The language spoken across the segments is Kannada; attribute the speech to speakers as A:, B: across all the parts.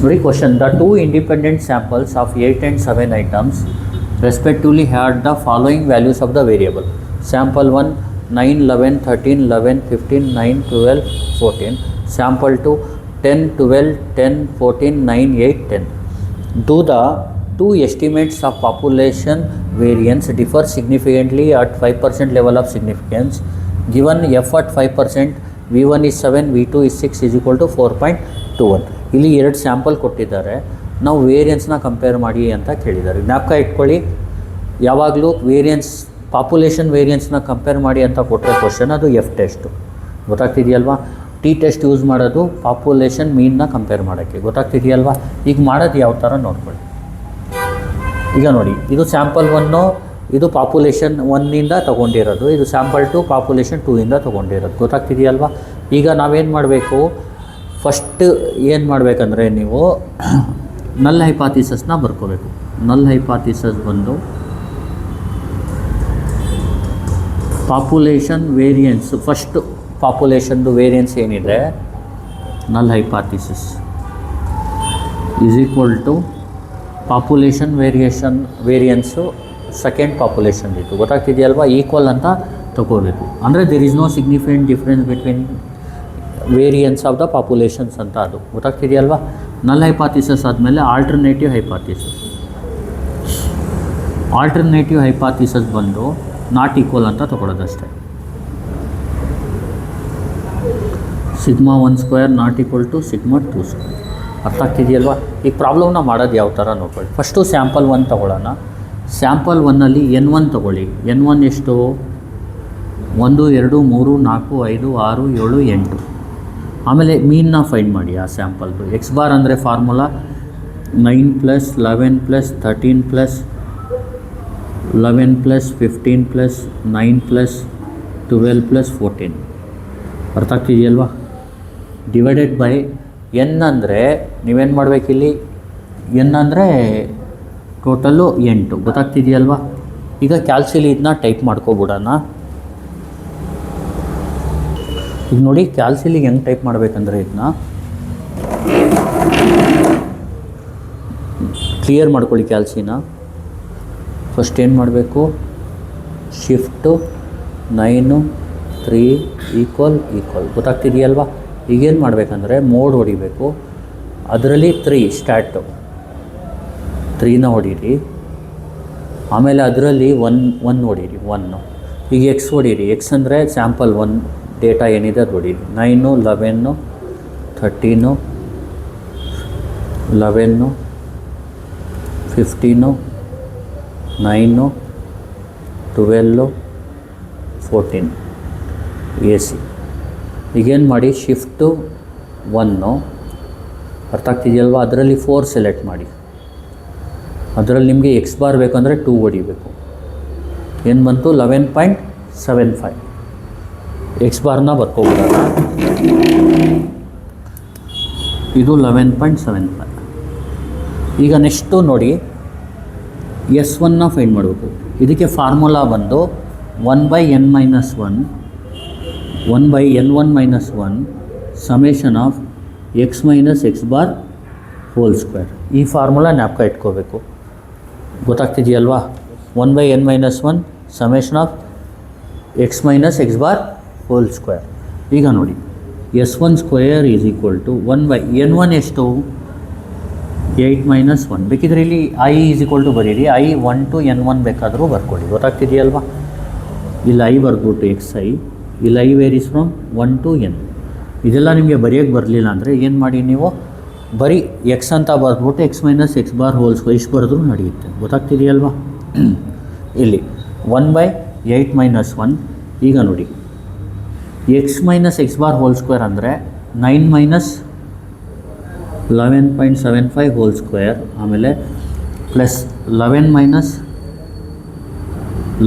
A: ನೋಡಿ question, the two independent samples of 8 and 7 items respectively had the following values of the variable. Sample 1 9, 11, 13, 11, 15, 9, 12, 14. Sample 2 10, 12, 10, 14, 9, 8, 10. Do the two estimates of population variance differ significantly at 5% level of significance? Given f at 5%, v1 is 7, v2 is 6 is equal to 4.21. ಇಲ್ಲಿ ಎರಡು ಸ್ಯಾಂಪಲ್ ಕೊಟ್ಟಿದ್ದಾರೆ, ನಾವು ವೇರಿಯನ್ಸ್ನ ಕಂಪೇರ್ ಮಾಡಿ ಅಂತ ಕೇಳಿದ್ದಾರೆ. ಜ್ಞಾಪಕ ಇಟ್ಕೊಳ್ಳಿ, ಯಾವಾಗಲೂ ವೇರಿಯನ್ಸ್ ಪಾಪ್ಯುಲೇಷನ್ ವೇರಿಯನ್ಸ್ನ ಕಂಪೇರ್ ಮಾಡಿ ಅಂತ ಕೊಟ್ಟರೆ ಕ್ವಶನ್ ಅದು ಎಫ್ ಟೆಸ್ಟು. ಗೊತ್ತಾಗ್ತಿದೆಯಲ್ವಾ? ಟಿ ಟೆಸ್ಟ್ ಯೂಸ್ ಮಾಡೋದು ಪಾಪ್ಯುಲೇಷನ್ ಮೀನ್ನ ಕಂಪೇರ್ ಮಾಡೋಕ್ಕೆ. ಗೊತ್ತಾಗ್ತಿದೆಯಲ್ವಾ? ಈಗ ಮಾಡೋದು ಯಾವ ಥರ ನೋಡ್ಕೊಳ್ಳಿ. ಈಗ ನೋಡಿ, ಇದು ಸ್ಯಾಂಪಲ್ 1, ಇದು ಪಾಪ್ಯುಲೇಷನ್ 1ಇಂದ ತೊಗೊಂಡಿರೋದು, ಇದು ಸ್ಯಾಂಪಲ್ 2 ಪಾಪ್ಯುಲೇಷನ್ 2ಇಂದ ತೊಗೊಂಡಿರೋದು. ಗೊತ್ತಾಗ್ತಿದೆಯಲ್ವಾ? ಈಗ ನಾವೇನು ಮಾಡಬೇಕು, ಫಸ್ಟ್ ಏನು ಮಾಡಬೇಕಂದ್ರೆ ನೀವು ನಲ್ ಹೈಪಾಥಿಸಸ್ನ ಬರ್ಕೋಬೇಕು. ನಲ್ ಹೈಪಾಥಿಸಸ್ ಬಂದು ಪಾಪ್ಯುಲೇಷನ್ ವೇರಿಯನ್ಸ್, ಫಸ್ಟ್ ಪಾಪ್ಯುಲೇಷನ್ದು ವೇರಿಯನ್ಸ್ ಏನಿದೆ null hypothesis is equal to population variance second population ಇದು. ಗೊತ್ತಾಗ್ತಿದೆಯಲ್ವಾ? ಈಕ್ವಲ್ ಅಂತ ತಗೋಬೇಕು. ಅಂದರೆ there is no significant difference between variance of the populations ಅಂತ ಅದು. ಗೊತ್ತಾಗ್ತಿದೆಯಲ್ವಾ? ನಲ್ ಹೈಪಾಥಿಸಸ್ ಆದಮೇಲೆ ಆಲ್ಟರ್ನೇಟಿವ್ ಹೈಪಾಥಿಸಸ್. ಆಲ್ಟರ್ನೇಟಿವ್ ಹೈಪಾಥಿಸಸ್ ಬಂದು ನಾಟ್ ಈಕ್ವಲ್ ಅಂತ ತೊಗೊಳೋದಷ್ಟೇ. Sigma 1 square not equal to sigma 2 square. ಅರ್ಥ ಆಗ್ತಿದೆಯಲ್ವಾ? ಈ ಪ್ರಾಬ್ಲಮ್ನ ಮಾಡೋದು ಯಾವ ಥರ ನೋಡ್ಕೊಳ್ಳಿ. ಫಸ್ಟು ಸ್ಯಾಂಪಲ್ 1 ತೊಗೊಳ್ಳೋಣ. ಸ್ಯಾಂಪಲ್ 1ನಲ್ಲಿ N1 ತೊಗೊಳ್ಳಿ. N1 ಎಷ್ಟು? 1 2 3 4 5 6 7 8. ಆಮೇಲೆ ಮೀನ್ನ ಫೈಂಡ್ ಮಾಡಿ ಆ ಸ್ಯಾಂಪಲ್ದು. ಎಕ್ಸ್ ಬಾರ್ ಅಂದರೆ ಫಾರ್ಮುಲಾ 9 + 11 + 13 + 11 + 15 + 9 + 12 + 14. ಅರ್ಥ ಆಗ್ತಿದೆಯಲ್ವಾ? ಡಿವೈಡೆಡ್ ಬೈ ಎನ್ ಅಂದರೆ ನೀವೇನು ಮಾಡಬೇಕಿಲ್ಲಿ, ಎನ್ ಅಂದರೆ ಟೋಟಲ್ಲು 8. ಗೊತ್ತಾಗ್ತಿದೆಯಲ್ವಾ? ಈಗ ಕ್ಯಾಲ್ಸಿಲಿ ಇದನ್ನ ಟೈಪ್ ಮಾಡ್ಕೊಬಿಡೋಣ. ಈಗ ನೋಡಿ, ಕ್ಯಾಲ್ಸಿಲಿಗೆ ಹೆಂಗೆ ಟೈಪ್ ಮಾಡಬೇಕಂದ್ರೆ ಇದನ್ನ ಕ್ಲಿಯರ್ ಮಾಡ್ಕೊಳ್ಳಿ. ಕ್ಯಾಲ್ಸಿನ ಫಸ್ಟ್ ಏನು ಮಾಡಬೇಕು, ಶಿಫ್ಟು 9 3 ಈಕ್ವಲ್. ಗೊತ್ತಾಗ್ತಿದೆಯಲ್ವಾ? ಈಗೇನು ಮಾಡಬೇಕಂದ್ರೆ ಮೋಡ್ ಹೊಡಿಬೇಕು. ಅದರಲ್ಲಿ 3 ಸ್ಟಾರ್ಟು 3ನ ಹೊಡೀರಿ. ಆಮೇಲೆ ಅದರಲ್ಲಿ 1 ಹೊಡೀರಿ 1. ಈಗ ಎಕ್ಸ್ ಹೊಡೀರಿ. ಎಕ್ಸ್ ಅಂದರೆ ಸ್ಯಾಂಪಲ್ 1 ಡೇಟಾ ಏನಿದೆ ಅದು ಹೊಡೀರಿ. 9 11 13 11 15 9 12 14 ಎ ಸಿ. ಈಗೇನು ಮಾಡಿ, ಶಿಫ್ಟು 1. ಅರ್ಥ ಆಗ್ತಿದೆಯಲ್ವಾ? ಅದರಲ್ಲಿ 4 ಸೆಲೆಕ್ಟ್ ಮಾಡಿ. ಅದರಲ್ಲಿ ನಿಮಗೆ ಎಕ್ಸ್ ಬಾರ್ ಬೇಕಂದರೆ 2 ಹೊಡಿಬೇಕು. ಏನು ಬಂತು? 11.75. ಎಕ್ಸ್ ಬಾರ್ನ ಬರ್ಕೊಬಿಡೋಣ. ಇದು 11.75. ಈಗ ನೆಕ್ಸ್ಟು ನೋಡಿ, S1ನ ಫೈಂಡ್ ಮಾಡಬೇಕು. ಇದಕ್ಕೆ ಫಾರ್ಮುಲಾ ಬಂದು 1/n - 1 1/n1 - 1 summation of x - x bar whole square. ಈ ಫಾರ್ಮುಲಾ ಜ್ಞಾಪಕ ಇಟ್ಕೋಬೇಕು. ಗೊತ್ತಾಗ್ತಿದೆಯಲ್ವಾ? 1/n - 1 summation of x - x bar whole square. ಈಗ ನೋಡಿ, S1 square is equal to 1/n1 ಎಷ್ಟು? 8 - 1. ಬೇಕಿದ್ರೆ ಇಲ್ಲಿ i ಈಸ್ ಈಕ್ವಲ್ ಟು ಬರೀರಿ. i 1 to n1 ಬೇಕಾದರೂ ಬರ್ಕೊಳ್ಳಿ. ಗೊತ್ತಾಗ್ತಿದೆಯಲ್ವಾ? ಇಲ್ಲಿ i ಬರ್ಬಿಟ್ಟು xi, ಇಲ್ಲಿ i varies from 1 to n. ಇದೆಲ್ಲ ನಿಮಗೆ ಬರೆಯೋಕ್ಕೆ ಬರಲಿಲ್ಲ ಅಂದರೆ ಏನು ಮಾಡಿ, ನೀವು ಬರೀ ಎಕ್ಸ್ ಅಂತ ಬರ್ಬಿಟ್ಟು x - x bar whole square ಇಷ್ಟು ಬರೆದ್ರೂ ನಡೆಯುತ್ತೆ. ಗೊತ್ತಾಗ್ತಿದೆಯಲ್ವಾ? ಇಲ್ಲಿ 1/8 - 1. ಈಗ ನೋಡಿ, x - x bar whole square ಅಂದರೆ 9 - 11.75 ಹೋಲ್ ಸ್ಕ್ವೇರ್. ಆಮೇಲೆ plus 11 -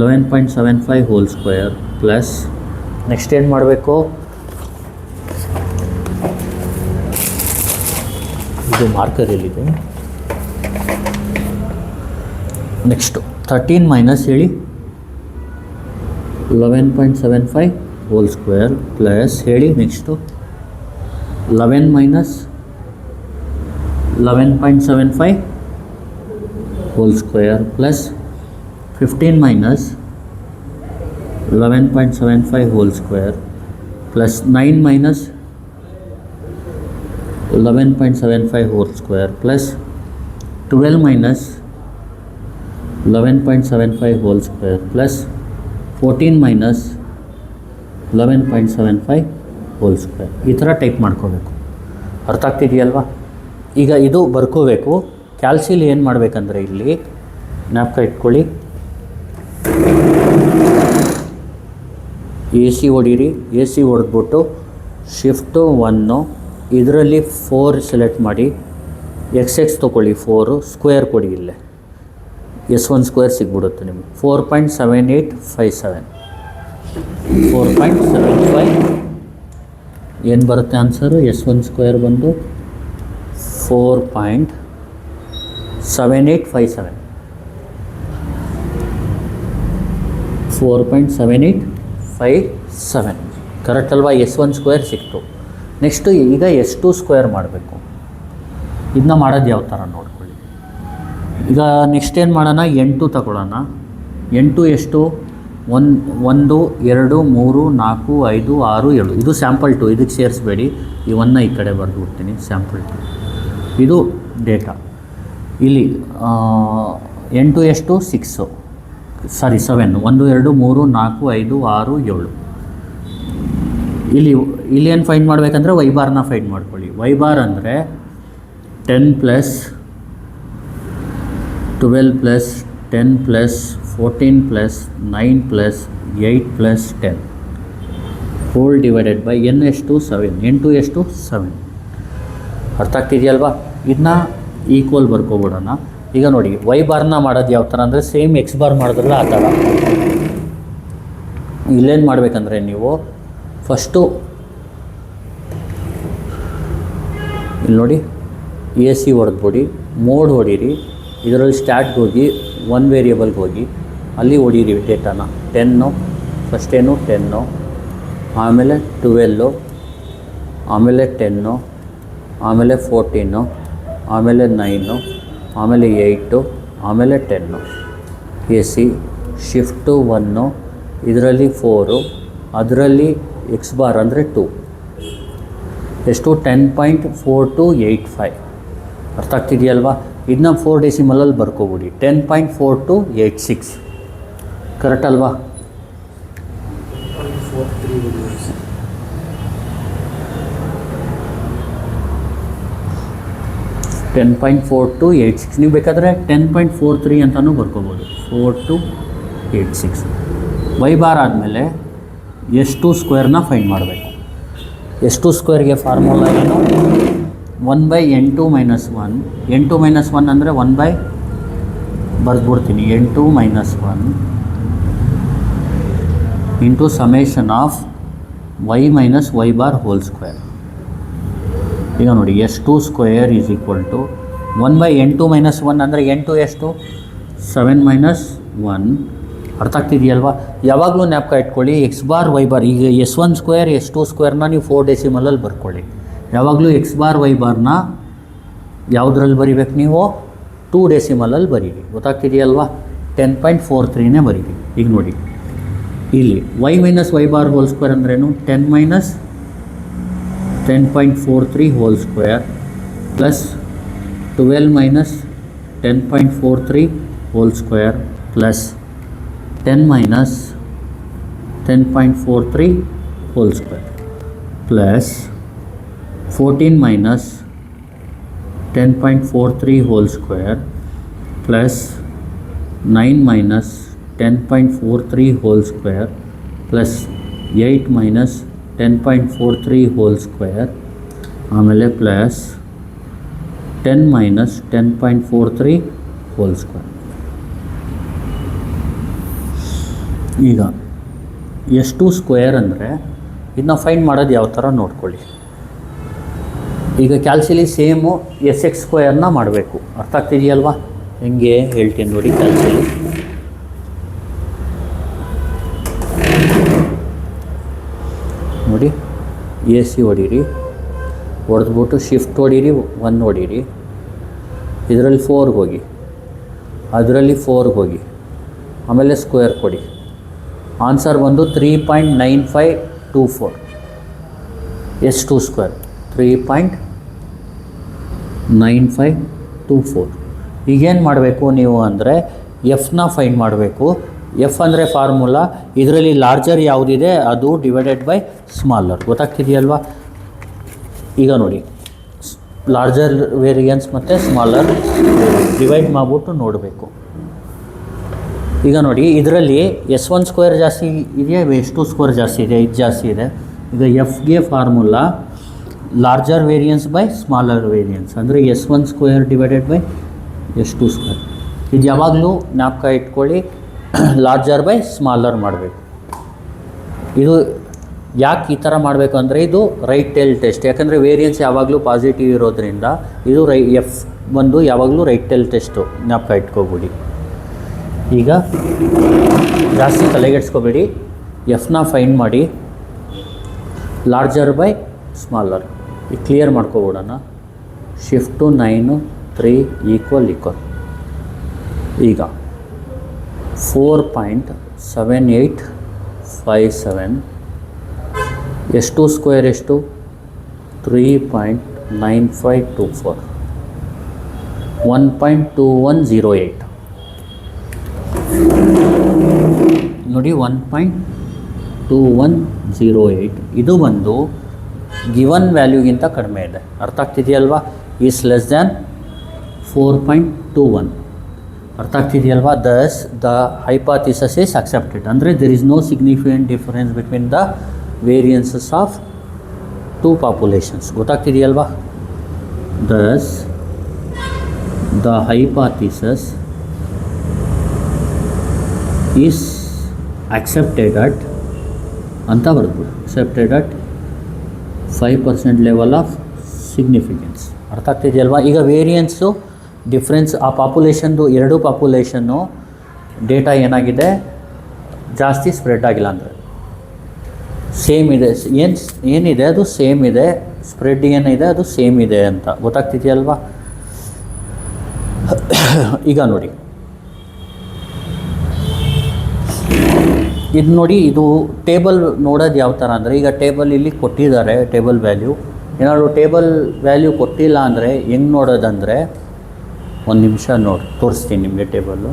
A: 11.75 hole square plus next ಏನು ಮಾಡಬೇಕು, ಇದು ಮಾರ್ಕರ್ ಎಲ್ಲಿದೆ, ನೆಕ್ಸ್ಟು 13 ಮೈನಸ್ ಹೇಳಿ 11.75 ಹೋಲ್ ಸ್ಕ್ವೇರ್ ಪ್ಲಸ್ ಹೇಳಿ next 11 minus 11.75 whole square plus 15 minus 11.75 whole square plus 9 minus 11.75 whole square plus 12 minus 11.75 whole square plus 14 minus 11.75 whole square. ಈ ಥರ ಟೈಪ್ ಮಾಡ್ಕೋಬೇಕು. ಅರ್ಥ ಆಗ್ತಿದೆಯಲ್ವಾ? ಈಗ ಇದು ಬರ್ಕೋಬೇಕು. ಕ್ಯಾಲ್ಸಿಲಿ ಏನು ಮಾಡಬೇಕಂದ್ರೆ ಇಲ್ಲಿ ಜ್ಞಾಪಕ ಇಟ್ಕೊಳ್ಳಿ, ಎ ಸಿ ಹೊಡೀರಿ. ಎ ಸಿ ಹೊಡೆದ್ಬಿಟ್ಟು ಶಿಫ್ಟು 1 ಇದರಲ್ಲಿ 4 ಸೆಲೆಕ್ಟ್ ಮಾಡಿ, ಎಕ್ಸ್ ತೊಗೊಳ್ಳಿ, 4 ಸ್ಕ್ವೇರ್ ಕೊಡಿ. ಇಲ್ಲೇ S1 ಸ್ಕ್ವೇರ್ ಸಿಗ್ಬಿಡುತ್ತೆ ನಿಮಗೆ. 4.7857 4.75 ಏನು ಬರುತ್ತೆ ಆನ್ಸರು? S1 ಸ್ಕ್ವೇರ್ ಬಂದು 4.7857 4.7857 ಕರೆಕ್ಟ್ ಅಲ್ವಾ? S1 ಸ್ಕ್ವೇರ್ ಸಿಕ್ತು. ನೆಕ್ಸ್ಟು ಈಗ S2 ಸ್ಕ್ವೇರ್ ಮಾಡಬೇಕು. ಇದನ್ನ ಮಾಡೋದು ಯಾವ ಥರ ನೋಡ್ಕೊಳ್ಳಿ. ಈಗ ನೆಕ್ಸ್ಟ್ ಏನು ಮಾಡೋಣ? 8 ತಗೊಳ್ಳೋಣ. 8 ಎಷ್ಟು? 1 2 3 4 5 6 7. ಇದು ಸ್ಯಾಂಪಲ್ 2, ಇದಕ್ಕೆ ಸೇರಿಸ್ಬೇಡಿ. ಈ 1 ಈ ಕಡೆ ಬರೆದು ಬಿಡ್ತೀನಿ. ಸ್ಯಾಂಪಲ್ 2 ಇದು ಡೇಟಾ. ಇಲ್ಲಿ 8 ಎಷ್ಟು? 6 ಸಾರಿ 7. 1 2 3 4 5 6 7. ಇಲ್ಲಿ ಏನು ಫೈಂಡ್ ಮಾಡಬೇಕಂದ್ರೆ ವೈ ಬಾರ್ನ ಫೈಂಡ್ ಮಾಡ್ಕೊಳ್ಳಿ. ವೈ ಬಾರ್ ಅಂದರೆ 10 plus 12 plus 10 plus 14 plus 9 plus 8 plus 10 whole divided by n ಎಷ್ಟು? 7. 8 ಎಷ್ಟು? 7. ಅರ್ಥ ಆಗ್ತಿದೆಯಲ್ವಾ? ಇದನ್ನ ಈಕ್ವಲ್ ಬರ್ಕೊಬಿಡೋಣ. ಈಗ ನೋಡಿ, ವೈ ಬಾರ್ನ ಮಾಡೋದು ಯಾವ ಥರ ಅಂದರೆ ಸೇಮ್ ಎಕ್ಸ್ ಬಾರ್ ಮಾಡಿದ್ರಲ್ಲ ಆ ಥರ. ಇಲ್ಲೇನು ಮಾಡಬೇಕಂದ್ರೆ ನೀವು ಫಸ್ಟು ಇಲ್ಲಿ ನೋಡಿ, ಎ ಸಿ ಹೊಡೆದ್ಬಿಡಿ, ಮೋಡ್ ಹೊಡೀರಿ. ಇದರಲ್ಲಿ ಸ್ಟಾರ್ಟ್ಗೆ ಹೋಗಿ 1 ವೇರಿಯಬಲ್ಗೆ ಹೋಗಿ ಅಲ್ಲಿ ಹೊಡೀರಿ ಡೇಟಾನ. 10 ಫಸ್ಟೇನು 10, ಆಮೇಲೆ 12, ಆಮೇಲೆ 10, ಆಮೇಲೆ 14, ಆಮೇಲೆ 9, ಆಮೇಲೆ 8, ಆಮೇಲೆ 10. ಎ ಸಿ ಶಿಫ್ಟು 1 ಇದರಲ್ಲಿ 4, ಅದರಲ್ಲಿ ಎಕ್ಸ್ ಬಾರ್ ಅಂದರೆ 2 ಎಷ್ಟು? 10.4285. ಅರ್ಥ ಆಗ್ತಿದೆಯಲ್ವಾ? ಇದನ್ನ 4 ಡೆಸಿಮಲಲ್ಲಿ ಬರ್ಕೊಬಿಡಿ. 10.4286 ಕರೆಕ್ಟ್ ಅಲ್ವಾ? 10.4286. ನೀವು ಬೇಕಾದರೆ 10.43 ಅಂತಲೂ ಬರ್ಕೋಬೋದು. 4286. ವೈ ಬಾರ್ ಆದಮೇಲೆ S2 ಸ್ಕ್ವೇರ್ನ ಫೈಂಡ್ ಮಾಡಬೇಕು. S2 ಸ್ಕ್ವೇರ್ಗೆ ಫಾರ್ಮುಲಾ ಏನು? 1/n2 - 1. n2 - 1 ಅಂದರೆ 1 ಬರೆದ್ಬಿಡ್ತೀನಿ. n2 - 1 into summation of y minus y bar whole square. ಈಗ ನೋಡಿ, S2 square is equal to 1/n2 - 1 ಅಂದರೆ n2 ಎಷ್ಟು? 7 - 1. ಅರ್ಥ ಆಗ್ತಿದೆಯಲ್ವಾ? ಯಾವಾಗಲೂ ಜ್ಞಾಪಕ ಇಟ್ಕೊಳ್ಳಿ, ಎಕ್ಸ್ ಬಾರ್ ವೈ ಬಾರ್. ಈಗ S1 ಸ್ಕ್ವೇರ್ S2 ಸ್ಕ್ವೇರ್ನ ನೀವು 4 ಡೆಸಿಮಲಲ್ಲಿ ಬರ್ಕೊಳ್ಳಿ. ಯಾವಾಗಲೂ ಎಕ್ಸ್ ಬಾರ್ ವೈ ಬಾರ್ನ ಯಾವುದ್ರಲ್ಲಿ ಬರಿಬೇಕು ನೀವು? 2 ಡೆಸಿಮಲಲ್ಲಿ ಬರೀರಿ. ಗೊತ್ತಾಗ್ತಿದೆಯಲ್ವಾ? 10.43ನೇ ಬರೀರಿ. ಈಗ ನೋಡಿ, ಇಲ್ಲಿ y minus Y bar whole square ಅಂದ್ರೇನು? 10 - 10.43 whole square plus 12 minus 10.43 whole square plus 10 minus 10.43 whole square plus 14 minus 10.43 whole square plus 9 minus 10.43 whole square plus 8 minus 10.43 whole square ಆಮೇಲೆ ಪ್ಲಸ್ 10 ಮೈನಸ್ 10.43 ಹೋಲ್ ಸ್ಕ್ವೇರ್. ಈಗ S2 ಸ್ಕ್ವೇರ್ ಅಂದರೆ ಇದನ್ನ ಫೈಂಡ್ ಮಾಡೋದು ಯಾವ ಥರ ನೋಡ್ಕೊಳ್ಳಿ. ಈಗ ಕ್ಯಾಲ್ಸಿಲಿ ಸೇಮು SX ಸ್ಕ್ವೇರ್ನ ಮಾಡಬೇಕು. ಅರ್ಥ ಆಗ್ತಿದೆಯಲ್ವಾ? ಹೆಂಗೆ ಹೇಳ್ತೀನಿ ನೋಡಿ. ಕ್ಯಾಲ್ಸಿಲಿ ನೋಡಿ, ಎ ಸಿ ಹೊಡೀರಿ, ಹೊಡೆದ್ಬಿಟ್ಟು ಶಿಫ್ಟ್ ಹೊಡೀರಿ, 1 ಹೊಡೀರಿ, ಇದರಲ್ಲಿ 4 ಹೋಗಿ, ಅದರಲ್ಲಿ 4 ಹೋಗಿ, ಆಮೇಲೆ ಸ್ಕ್ವೇರ್ ಕೊಡಿ. ಆನ್ಸರ್ ಬಂದು 3.9524. ಎಷ್ಟು ಸ್ಕ್ವೇರ್ 3.9524. ಈಗೇನು ಮಾಡಬೇಕು ನೀವು ಅಂದರೆ ಎಫ್ನ ಫೈಂಡ್ ಮಾಡಬೇಕು. ಎಫ್ ಅಂದರೆ ಫಾರ್ಮುಲಾ, ಇದರಲ್ಲಿ ಲಾರ್ಜರ್ ಯಾವುದಿದೆ ಅದು ಡಿವೈಡೆಡ್ ಬೈ ಸ್ಮಾಲರ್. ಗೊತ್ತಾಗ್ತಿದೆಯಲ್ವಾ? ಈಗ ನೋಡಿ, ಲಾರ್ಜರ್ ವೇರಿಯನ್ಸ್ ಮತ್ತು ಸ್ಮಾಲರ್ ಡಿವೈಡ್ ಮಾಡಿಬಿಟ್ಟು ನೋಡಬೇಕು. ಈಗ ನೋಡಿ, ಇದರಲ್ಲಿ S1 ಸ್ಕ್ವೇರ್ ಜಾಸ್ತಿ ಇದೆಯಾ, S2 ಸ್ಕ್ವೇರ್ ಜಾಸ್ತಿ ಇದೆ? ಇದು ಜಾಸ್ತಿ ಇದೆ. ಈಗ ಎಫ್ಗೆ formula larger variance by smaller variance, ಅಂದರೆ S1 square divided by S2 square. ಇದು ಯಾವಾಗಲೂ ಜ್ಞಾಪಕ ಇಟ್ಕೊಳ್ಳಿ, ಲಾರ್ಜರ್ ಬೈ ಸ್ಮಾಲರ್ ಮಾಡಬೇಕು. ಇದು ಯಾಕೆ ಈ ಥರ ಮಾಡಬೇಕು ಅಂದರೆ ಇದು ರೈಟ್ ಟೇಲ್ ಟೆಸ್ಟ್, ಯಾಕಂದರೆ ವೇರಿಯನ್ಸ್ ಯಾವಾಗಲೂ ಪಾಸಿಟಿವ್ ಇರೋದ್ರಿಂದ ಇದು ಎಫ್ ಬಂದು ಯಾವಾಗಲೂ ರೈಟ್ ಟೇಲ್ ಟೆಸ್ಟು, ಜ್ಞಾಪಕ ಇಟ್ಕೋಬಿಡಿ. ಈಗ ಜಾಸ್ತಿ ತಲೆಗೆಡ್ಸ್ಕೊಬೇಡಿ, ಎಫ್ನ ಫೈಂಡ್ ಮಾಡಿ ಲಾರ್ಜರ್ ಬೈ ಸ್ಮಾಲರ್. ಈಗ ಕ್ಲಿಯರ್ ಮಾಡ್ಕೊಬಿಡೋಣ. Shift 9 3 equal. ಈಗ 4.7857. S2 ಸ್ಕ್ವೇರ್ ಎಷ್ಟು? 3.9524. 1.2108 ನೋಡಿ, 1.2108. ಇದು ಬಂದು ಗಿವನ್ ವ್ಯಾಲ್ಯೂಗಿಂತ ಕಡಿಮೆ ಇದೆ. ಅರ್ಥ ಆಗ್ತಿದೆಯಲ್ವಾ? Is less than 4.21. ಅರ್ಥ ಆಗ್ತಿದೆಯಲ್ವಾ? Thus the hypothesis is accepted. ಅಂದರೆ there is no significant difference between the variances of two populations. ಗೊತ್ತಾಗ್ತಿದೆಯಲ್ವಾ? Thus the hypothesis is accepted at ಅಂತ ಬರ್ಬೋದು. accepted at 5% level of significance. ಅರ್ಥ ಆಗ್ತಿದೆಯಲ್ವಾ? ಈಗ ವೇರಿಯನ್ಸು ಡಿಫ್ರೆನ್ಸ್ ಆ ಪಾಪ್ಯುಲೇಷನ್ದು, ಎರಡೂ ಪಾಪ್ಯುಲೇಷನ್ನು ಡೇಟಾ ಏನಾಗಿದೆ, ಜಾಸ್ತಿ ಸ್ಪ್ರೆಡ್ ಆಗಿಲ್ಲ ಅಂದರೆ ಸೇಮ್ ಇದೆ. ಏನಿದೆ ಅದು ಸೇಮ್ ಇದೆ, ಸ್ಪ್ರೆಡ್ ಏನಿದೆ ಅದು ಸೇಮ್ ಇದೆ ಅಂತ. ಗೊತ್ತಾಗ್ತಿದೆಯಲ್ವಾ? ಈಗ ನೋಡಿ, ಇದು ನೋಡಿ, ಇದು ಟೇಬಲ್ ನೋಡೋದು ಯಾವ ಥರ ಅಂದರೆ, ಈಗ ಟೇಬಲ್ ಇಲ್ಲಿ ಕೊಟ್ಟಿದ್ದಾರೆ ಟೇಬಲ್ ವ್ಯಾಲ್ಯೂ. ಏನಾದರೂ ಟೇಬಲ್ ವ್ಯಾಲ್ಯೂ ಕೊಟ್ಟಿಲ್ಲ ಅಂದರೆ ಹೆಂಗೆ ನೋಡೋದಂದರೆ, ಒಂದು ನಿಮಿಷ ತೋರಿಸ್ತೀನಿ ನಿಮಗೆ ಟೇಬಲ್ಲು.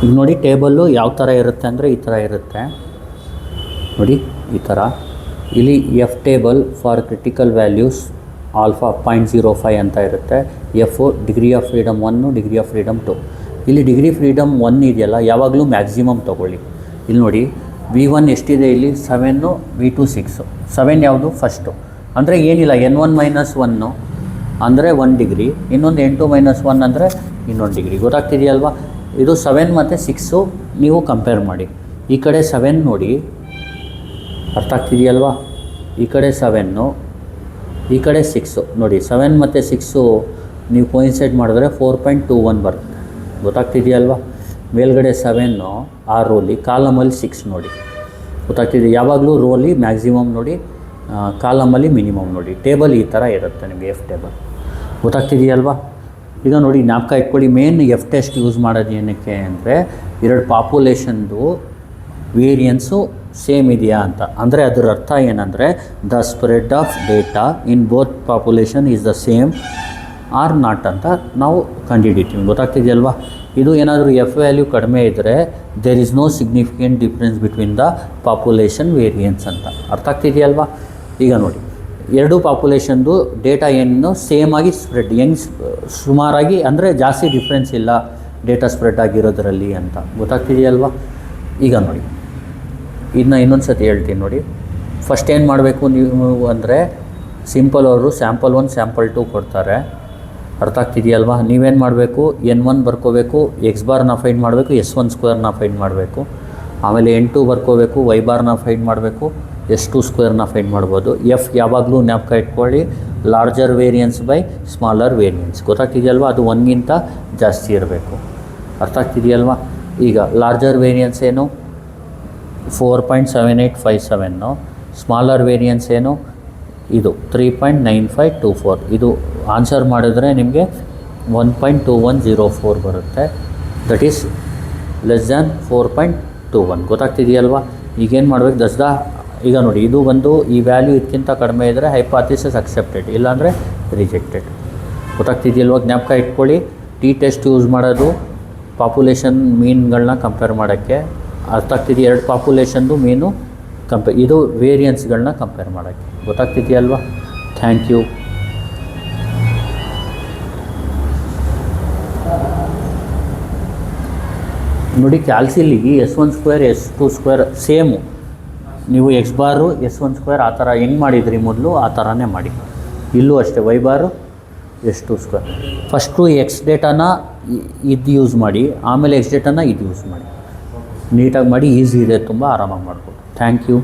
A: ಈಗ ನೋಡಿ, ಟೇಬಲ್ಲು ಯಾವ ಥರ ಇರುತ್ತೆ ಅಂದರೆ ಈ ಥರ ಇರುತ್ತೆ ನೋಡಿ, ಈ ಥರ. ಇಲ್ಲಿ F table for critical values alpha 0.05 ಅಂತ ಇರುತ್ತೆ. F degree of freedom 1, degree of freedom 2. ಇಲ್ಲಿ ಡಿಗ್ರಿ ಫ್ರೀಡಮ್ 1 ಇದೆಯಲ್ಲ, ಯಾವಾಗಲೂ ಮ್ಯಾಕ್ಸಿಮಮ್ ತೊಗೊಳ್ಳಿ. ಇಲ್ಲಿ ನೋಡಿ, V1 ಎಷ್ಟಿದೆ ಇಲ್ಲಿ? 7, V2 6. 7 ಯಾವುದು? ಫಸ್ಟು. ಅಂದರೆ ಏನಿಲ್ಲ, N1 - 1 ಅಂದರೆ 1 ಡಿಗ್ರಿ, ಇನ್ನೊಂದು N2 - 1 ಅಂದರೆ ಇನ್ನೊಂದು ಡಿಗ್ರಿ. ಗೊತ್ತಾಗ್ತಿದೆಯಲ್ವಾ? ಇದು 7 ಮತ್ತು 6 ನೀವು ಕಂಪೇರ್ ಮಾಡಿ. ಈ ಕಡೆ 7 ನೋಡಿ, ಅರ್ಥ ಆಗ್ತಿದೆಯಲ್ವಾ? ಈ ಕಡೆ 7, ಈ ಕಡೆ 6 ನೋಡಿ. 7 ಮತ್ತು 6 ನೀವು ಕೋಯಿನ್ಸೈಡ್ ಮಾಡಿದ್ರೆ 4.21 ಬರುತ್ತೆ. ಗೊತ್ತಾಗ್ತಿದೆಯಲ್ವಾ? ಮೇಲ್ಗಡೆ 7 ಆ ರೋಲಿ, ಕಾಲಮಲ್ಲಿ 6 ನೋಡಿ. ಗೊತ್ತಾಗ್ತಿದೆ? ಯಾವಾಗಲೂ ರೋಲಿ ಮ್ಯಾಕ್ಸಿಮಮ್ ನೋಡಿ, ಕಾಲಮಲ್ಲಿ ಮಿನಿಮಮ್ ನೋಡಿ. ಟೇಬಲ್ ಈ ಥರ ಇರುತ್ತೆ ನಿಮಗೆ, ಎಫ್ ಟೇಬಲ್. ಗೊತ್ತಾಗ್ತಿದೆಯಲ್ವಾ? ಈಗ ನೋಡಿ, ಜ್ಞಾಪಕ ಇಟ್ಕೊಳ್ಳಿ, ಮೇನ್ ಎಫ್ ಟೆಸ್ಟ್ ಯೂಸ್ ಮಾಡೋದು ಏನಕ್ಕೆ ಅಂದರೆ, ಎರಡು ಪಾಪ್ಯುಲೇಷನ್ದು ವೇರಿಯನ್ಸು ಸೇಮ್ ಇದೆಯಾ ಅಂತ. ಅಂದರೆ ಅದರ ಅರ್ಥ ಏನಂದರೆ, the spread of data in both population is the same or not ಅಂತ ನಾವು ಕಂಡುಹಿಡಿತೀವಿ. ಗೊತ್ತಾಗ್ತಿದೆಯಲ್ವಾ? ಇದು ಏನಾದರೂ ಎಫ್ ವ್ಯಾಲ್ಯೂ ಕಡಿಮೆ ಇದ್ದರೆ there is no significant difference between the population variance ಅಂತ. ಅರ್ಥ ಆಗ್ತಿದೆಯಲ್ವಾ? ಈಗ ನೋಡಿ, ಎರಡೂ ಪಾಪ್ಯುಲೇಷನ್ದು ಡೇಟಾ ಏನು ಸೇಮ್ ಆಗಿ ಸ್ಪ್ರೆಡ್, ಸುಮಾರಾಗಿ, ಅಂದರೆ ಜಾಸ್ತಿ ಡಿಫ್ರೆನ್ಸ್ ಇಲ್ಲ ಡೇಟಾ ಸ್ಪ್ರೆಡ್ ಆಗಿರೋದರಲ್ಲಿ ಅಂತ. ಗೊತ್ತಾಗ್ತಿದೆಯಲ್ವಾ? ಈಗ ನೋಡಿ, ಇದನ್ನ ಇನ್ನೊಂದು ಸತಿ ಹೇಳ್ತೀನಿ ನೋಡಿ. ಫಸ್ಟ್ ಏನು ಮಾಡಬೇಕು ನೀವು ಅಂದರೆ, ಸಿಂಪಲ್ ಅವರು ಸ್ಯಾಂಪಲ್ 1 ಸ್ಯಾಂಪಲ್ 2 ಕೊಡ್ತಾರೆ. ಅರ್ಥ ಆಗ್ತಿದೆಯಲ್ವಾ? ನೀವೇನು ಮಾಡಬೇಕು, N1 ಬರ್ಕೋಬೇಕು, ಎಕ್ಸ್ ಬಾರ್ನ ಫೈಂಡ್ ಮಾಡಬೇಕು, S1 ಸ್ಕ್ವೇರ್ನ ಫೈಂಡ್ ಮಾಡಬೇಕು. ಆಮೇಲೆ N2 ಬರ್ಕೋಬೇಕು, ವೈ ಬಾರ್ನ ಫೈಂಡ್ ಮಾಡಬೇಕು, S2 ಸ್ಕ್ವೇರ್ನ ಫೈಂಡ್ ಮಾಡ್ಬೋದು. ಎಫ್ ಯಾವಾಗಲೂ ಜ್ಞಾಪಕ ಇಟ್ಕೊಳ್ಳಿ, larger variance by smaller variance. ಗೊತ್ತಾಗ್ತಿದೆಯಲ್ವಾ? ಅದು 1ಗಿಂತ ಜಾಸ್ತಿ ಇರಬೇಕು. ಅರ್ಥ ಆಗ್ತಿದೆಯಲ್ವಾ? ಈಗ ಲಾರ್ಜರ್ ವೇರಿಯನ್ಸ್ ಏನು? 4.7857. ಸ್ಮಾಲರ್ ವೇರಿಯನ್ಸ್ ಏನು? ಇದು 3.9524. ಇದು ಆನ್ಸರ್ ಮಾಡಿದ್ರೆ ನಿಮಗೆ 1.2104 ಬರುತ್ತೆ. That is less than 4.21. ಗೊತ್ತಾಗ್ತಿದೆಯಲ್ವಾ? ಈಗೇನು ಮಾಡಬೇಕು ಈಗ ನೋಡಿ, ಇದು ಬಂದು ಈ ವ್ಯಾಲ್ಯೂ ಇದಕ್ಕಿಂತ ಕಡಿಮೆ ಇದ್ದರೆ ಹೈಪಾಥಿಸಿಸ್ ಅಕ್ಸೆಪ್ಟೆಡ್, ಇಲ್ಲಾಂದರೆ ರಿಜೆಕ್ಟೆಡ್. ಗೊತ್ತಾಗ್ತಿದೆಯಲ್ವ? ಜ್ಞಾಪಕ ಇಟ್ಕೊಳ್ಳಿ. ಟೆಸ್ಟ್ ಯೂಸ್ ಮಾಡೋದು ಪಾಪ್ಯುಲೇಷನ್ ಮೀನ್ಗಳನ್ನ ಕಂಪೇರ್ ಮಾಡೋಕ್ಕೆ. ಅರ್ಥ ಆಗ್ತಿದೆಯಾ? ಎರಡು ಪಾಪ್ಯುಲೇಷನ್ದು ಮೀನು ಇದು ವೇರಿಯನ್ಸ್ಗಳನ್ನ ಕಂಪೇರ್ ಮಾಡೋಕ್ಕೆ. ಗೊತ್ತಾಗ್ತಿದೆಯಲ್ವಾ? Thank you. ನೋಡಿ, ಕ್ಯಾಲ್ಸಿಲಿಗೆ S1² S2² ಸೇಮು. ನೀವು X⁻, S1² ಆ ಥರ ಹೆಂಗೆ ಮಾಡಿದ್ರಿ ಮೊದಲು, ಆ ಥರನೇ ಮಾಡಿ. ಇಲ್ಲೂ ಅಷ್ಟೇ Y ಬಾರು S2². ಫಸ್ಟು X ಡೇಟಾನ ಇದು ಯೂಸ್ ಮಾಡಿ, ಆಮೇಲೆ X ಡೇಟಾನ ಇದು ಯೂಸ್ ಮಾಡಿ. ನೀಟಾಗಿ ಮಾಡಿ, ಈಸಿ ಇದೆ, ತುಂಬ ಆರಾಮಾಗಿ ಮಾಡ್ಬೋದು. Thank you.